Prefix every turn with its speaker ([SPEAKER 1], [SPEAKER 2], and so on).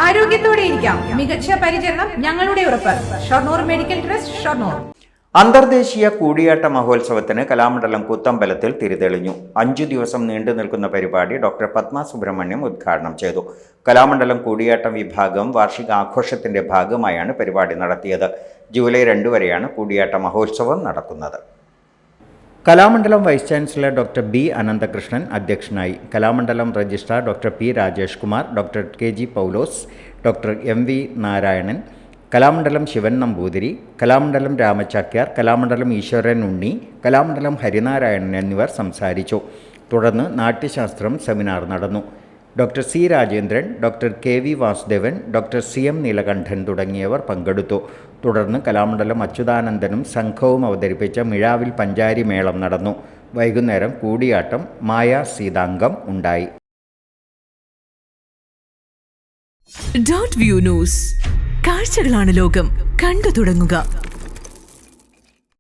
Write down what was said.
[SPEAKER 1] ആരോഗ്യത്തോടെ ഇരിക്കാം. മികച്ച പരിചരണം ഞങ്ങളുടെ ഉറപ്പ്. Shoranur medical trust, Shoranur.
[SPEAKER 2] അന്തർദേശീയ കൂടിയാട്ട മഹോത്സവത്തിന് കലാമണ്ഡലം കുത്തമ്പലത്തിൽ തിരിതെളിഞ്ഞു. 5 ദിവസം നീണ്ടു നിൽക്കുന്ന പരിപാടി ഡോക്ടർ പത്മ സുബ്രഹ്മണ്യം ഉദ്ഘാടനം ചെയ്തു. കലാമണ്ഡലം കൂടിയാട്ടം വിഭാഗം വാർഷിക ആഘോഷത്തിന്റെ ഭാഗമായാണ് പരിപാടി നടത്തിയത്. ജൂലൈ 2 വരെയാണ് കൂടിയാട്ട മഹോത്സവം നടക്കുന്നത്. Kalamandalam vice chancellor doctor B Ananthakrishnan അധ്യക്ഷനായി. Kalamandalam registrar doctor P Rajesh Kumar, doctor K G Paulose, doctor M V Narayanan, Kalamandalam Sivan Namboothiri, Kalamandalam Ramachakyar, Kalamandalam Eswaran Unni, Kalamandalam Harinarayanan എന്നിവർ സംസാരിച്ചു. തുടർന്ന് നാട്യശാസ്ത്രം സെമിനാർ നടന്നു. Doctor C Rajendran, doctor K V Vasudevan, doctor C M Neelakantan തുടങ്ങിയവർ പങ്കെടുത്തു. തുടർന്ന് കലാമണ്ഡലം അച്യുതാനന്ദനും സംഘവും അവതരിപ്പിച്ച മിഴാവിൽ പഞ്ചാരി മേളം നടന്നു. വൈകുന്നേരം കൂടിയാട്ടം മായ സീതാംഗം ഉണ്ടായി.
[SPEAKER 3] Dot view news. കാഴ്ചകളാണ് ലോകം. കണ്ടു തുടങ്ങുക.